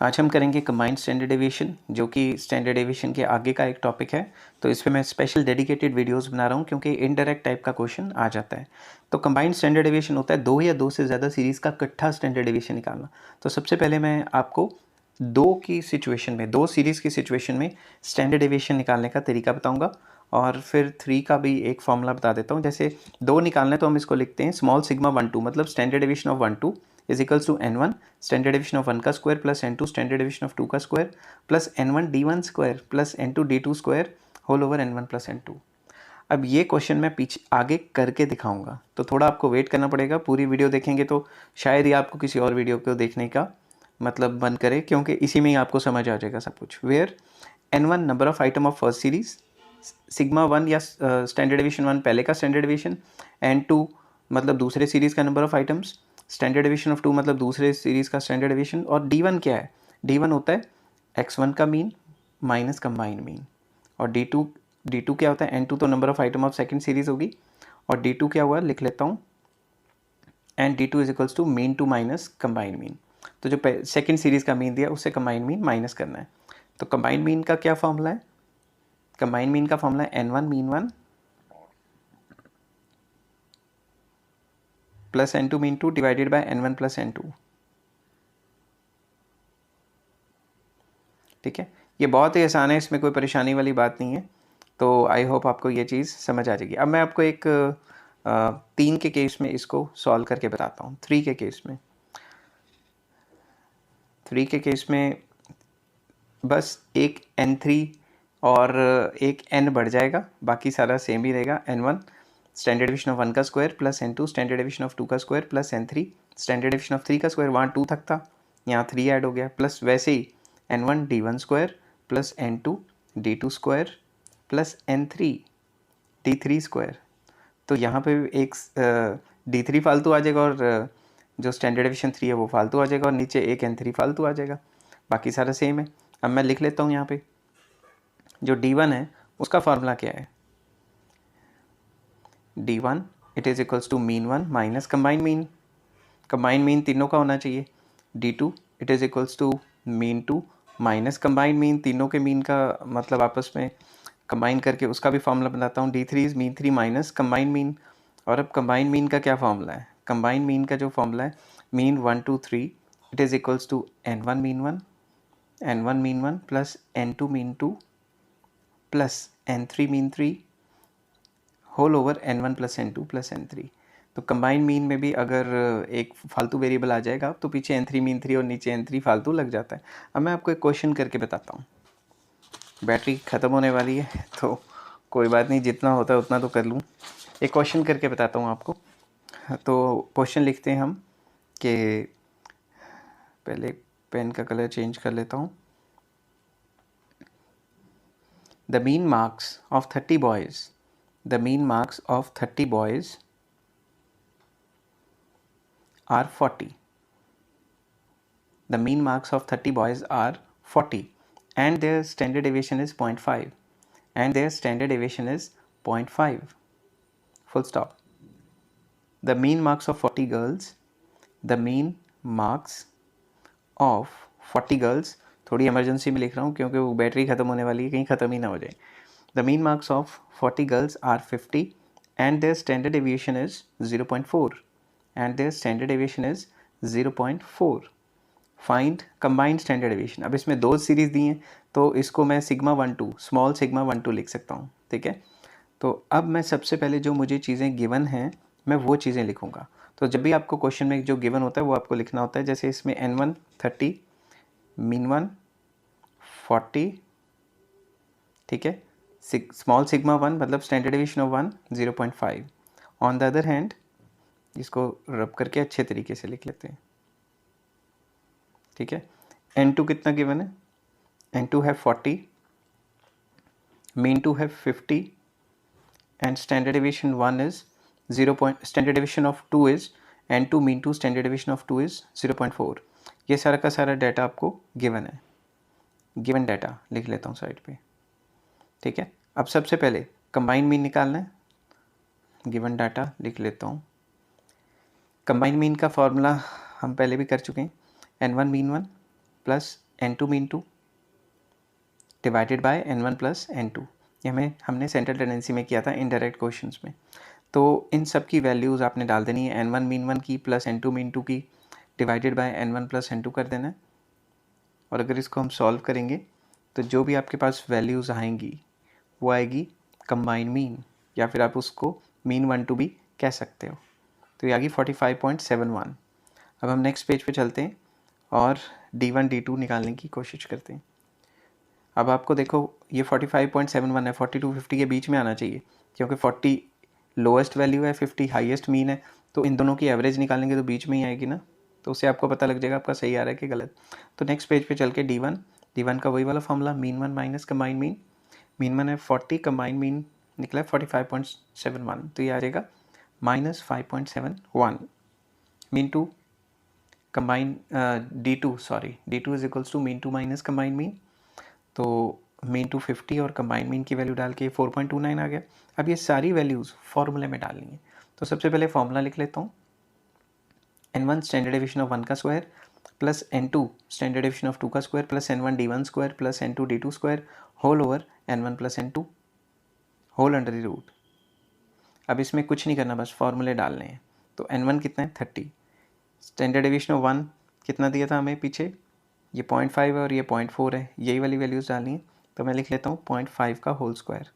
आज हम करेंगे कंबाइंड स्टैंडर्ड डेविएशन, जो कि स्टैंडर्ड डेविएशन के आगे का एक टॉपिक है। तो इस पे मैं स्पेशल डेडिकेटेड वीडियोस बना रहा हूँ क्योंकि इनडायरेक्ट टाइप का क्वेश्चन आ जाता है। तो कंबाइंड स्टैंडर्ड डेविएशन होता है दो या दो से ज़्यादा सीरीज़ का इकट्ठा स्टैंडर्ड डेविएशन निकालना। तो सबसे पहले मैं आपको दो सीरीज़ की सिचुएशन में स्टैंडर्ड डेविएशन निकालने का तरीका बताऊँगा और फिर 3 का भी एक फॉर्मूला बता देता हूँ। जैसे 2 निकालना है तो हम इसको लिखते हैं स्मॉल सिग्मा 1 2, मतलब standard deviation of 1 2 is equals to n1 standard deviation of 1 का square plus n2 standard deviation of 2 का square plus n1 d1 square plus n2 d2 square whole over n1 plus n2। अब ये question मैं पीछे आगे करके दिखाऊंगा, तो थोड़ा आपको वेट करना पड़ेगा। पूरी वीडियो देखेंगे तो शायद ही आपको किसी और वीडियो को देखने का मतलब मन करे, क्योंकि इसी में ही आपको समझ आ जाएगा सब कुछ। Where n1 number of item of first series, sigma 1 या स्टैंडर्ड डेविएशन 1 पहले का स्टैंडर्ड डेविएशन, n2 मतलब दूसरे सीरीज़ का number of items, standard deviation of 2 मतलब दूसरे सीरीज़ का स्टैंडर्ड डेविएशन, और d1 क्या है? d1 होता है x1 का मीन माइनस कंबाइंड मीन, और d2 क्या होता है? n2 तो number of item of second series होगी, और d2 क्या हुआ लिख लेता हूँ, and d2 is equals to mean two minus combined mean. तो जो सेकंड सीरीज़ का मीन दिया उससे कंबाइंड मीन माइनस करना है। तो कंबाइंड मीन का क्या फॉर्मूला है? कंबाइंड मीन का फॉर्मूला है n1 mean 1 plus n2 mean 2 divided by n1 plus n2। ठीक है, ये बहुत ही आसान है, इसमें कोई परेशानी वाली बात नहीं है। तो आई होप आपको ये चीज़ समझ आ जाएगी। अब मैं आपको एक 3 के केस में इसको सॉल्व करके बताता हूँ। 3 के केस में बस एक n3 और एक n बढ़ जाएगा, बाकी सारा सेम ही रहेगा। n1 स्टैंडर्ड डेविएशन ऑफ 1 का square plus n2 standard deviation of 2 का square plus n3 standard deviation of 3 का स्क्वायर, वहाँ 2 तक था, यहाँ 3 ऐड हो गया, प्लस वैसे ही n1 d1 square plus n2 d2 square plus n3 d3 square. तो यहाँ पे एक d3 फालतू आ जाएगा, और जो स्टैंडर्ड डेविएशन 3 है वो फालतू आ जाएगा, और नीचे एक n3 फालतू आ जाएगा, बाकी सारा सेम है। अब मैं लिख लेता हूँ यहाँ पे जो d1 है उसका फार्मूला क्या है? d1 it is equals to mean 1 minus combined mean तीनों का होना चाहिए। d2 it is equals to mean 2 minus combined mean, तीनों के मीन का मतलब आपस में कंबाइन करके उसका भी फार्मूला बनाता हूँ। d3 is mean 3 minus combined mean. और अब कंबाइंड मीन का क्या फार्मूला है? कंबाइंड मीन का जो फार्मूला है, mean 1 2 3 it is equals to n1 mean 1 plus n2 mean 2 plus n3 mean 3 whole over n1 plus n2 plus n3। तो combined mean में भी अगर एक फालतू वेरिएबल आ जाएगा तो पीछे n3 मीन 3 और नीचे n3 फालतू लग जाता है। अब मैं आपको एक क्वेश्चन करके बताता हूँ। बैटरी ख़त्म होने वाली है तो कोई बात नहीं, जितना होता है उतना तो कर लूँ। एक क्वेश्चन करके बताता हूँ आपको। तो क्वेश्चन लिखते हैं हम कि पहले पेन का कलर चेंज कर लेता हूँ। The mean marks of 30 boys are 40. The mean marks of 30 boys are 40 and their standard deviation is 0.5 and their standard deviation is 0.5. Full stop. The mean marks of 40 girls, the mean marks of 40 girls, थोड़ी emergency में लिख रहा हूँ क्योंकि वो battery ख़त्म होने वाली है, कहीं ख़त्म ही ना हो जाए। The mean marks of 40 girls are 50 and their standard deviation is 0.4 and their standard deviation is 0.4. Find combined standard deviation. अब इसमें दो सीरीज़ दी हैं तो इसको मैं सिग्मा 1 2 स्मॉल सिग्मा 1 2 लिख सकता हूँ। ठीक है, तो अब मैं सबसे पहले जो मुझे चीज़ें गिवन हैं मैं वो चीज़ें लिखूँगा। तो जब भी आपको क्वेश्चन में जो गिवन होता है वो आपको लिखना होता है। जैसे इसमें n1 30 मीन 1 40, ठीक है, स्मॉल सिग्मा 1 मतलब standard deviation of 1 0.5। On the other hand इसको रब करके अच्छे तरीके से लिख लेते हैं। ठीक है, n2 कितना गिवन है? n2 है 40, मीन 2 है 50 and standard deviation 1 is 0. Standard deviation of 2 is n2 mean 2 standard deviation of 2 is 0.4। ये सारा का सारा डाटा आपको गिवन है। गिवन डाटा लिख लेता हूँ साइड पे। ठीक है, अब सबसे पहले कंबाइंड मीन निकालना है। गिवन डाटा लिख लेता हूँ। कंबाइंड मीन का फॉर्मूला हम पहले भी कर चुके हैं, n1 mean 1 plus N2 mean two divided by N1 plus N2। ये हमने सेंट्रल टेंडेंसी में किया था इनडायरेक्ट क्वेश्चंस में। तो इन सब की वैल्यूज़ आपने डाल देनी है, N1 मीन 1 की प्लस N2 मीन 2 की divided by N1 plus N2 कर देना है। और अगर इसको हम सॉल्व करेंगे तो जो भी आपके पास वैल्यूज़ आएंगी वो आएगी कंबाइन मीन, या फिर आप उसको मीन 1 2 भी कह सकते हो। तो ये आ गई 45.71। अब हम नेक्स्ट पेज पे चलते हैं और D1 D2 निकालने की कोशिश करते हैं। अब आपको देखो ये 45.71 है, 40 to 50 के बीच में आना चाहिए, क्योंकि 40 लोएस्ट वैल्यू है, 50 हाईएस्ट मीन है, तो इन दोनों की एवरेज निकालेंगे तो बीच में ही आएगी ना। तो उससे आपको पता लग जाएगा आपका सही आ रहा है कि गलत। तो नेक्स्ट पेज पे चल के D1 का वही वाला formula, mean 1 minus combine mean. Mean 1 है 40, कंबाइन मीन निकला 45.71, तो ये आ जाएगा -5.71। Mean 2 combine D2 is equals to mean 2 minus combine mean. तो मीन 250 और कंबाइन मीन की वैल्यू डाल के 4.29 आ गया। अब ये सारी वैल्यूज़ फॉर्मूले में डालनी है। तो सबसे पहले फॉर्मूला लिख लेता हूँ, N1 स्टैंडर्ड डेविएशन ऑफ 1 का square plus N2 standard deviation of 2 का square plus N1 D1 square plus N2 D2 square whole over N1 plus N2 whole under the root. अब इसमें कुछ नहीं करना, बस फॉर्मूले डालने हैं। तो N1 कितना है 30, स्टैंडर्ड डेविएशन ऑफ 1 कितना दिया था हमें पीछे, ये 0.5 है और ये 0.4 है, यही वाली वैल्यूज़ डालनी है। तो मैं लिख लेता हूँ 0.5 का होल स्क्वायर।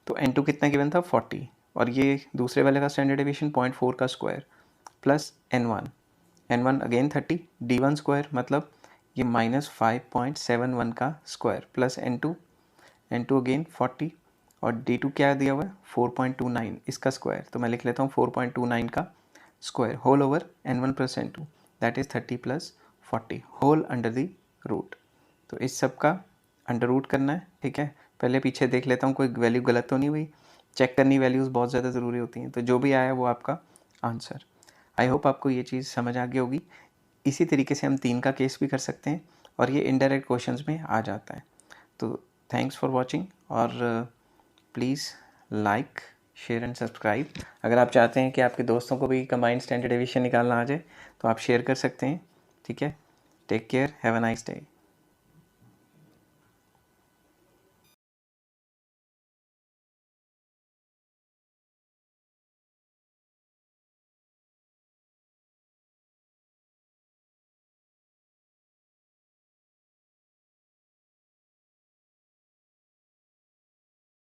तो N2 कितना गिवन था 40, और ये दूसरे वाले का स्टैंडर्ड डेविएशन 0.4 का square plus N1 again 30, D1 square मतलब ये -5.71 का स्क्वायर प्लस N2 अगेन 40, और D2 क्या दिया हुआ है 4.29 इसका स्क्वायर। तो मैं लिख लेता हूँ 4.29 का square whole over N1 plus N2 that is 30 plus 40 whole under the root. तो इस सब का अंडर रूट करना है, ठीक है। पहले पीछे देख लेता हूँ कोई वैल्यू गलत तो नहीं हुई, चेक करनी वैल्यूज़ बहुत ज़्यादा ज़रूरी होती हैं। तो जो भी आया वो आपका आंसर। आई होप आपको ये चीज़ समझ आ गई होगी। इसी तरीके से हम 3 का केस भी कर सकते हैं और ये इनडायरेक्ट क्वेश्चंस में आ जाता है। तो थैंक्स फॉर वॉचिंग, और please like share and subscribe. अगर आप चाहते हैं कि आपके दोस्तों को भी कंबाइंड स्टैंडर्ड डेविएशन निकालना आ जाए तो आप शेयर कर सकते हैं, ठीक है। Take care, have a nice day.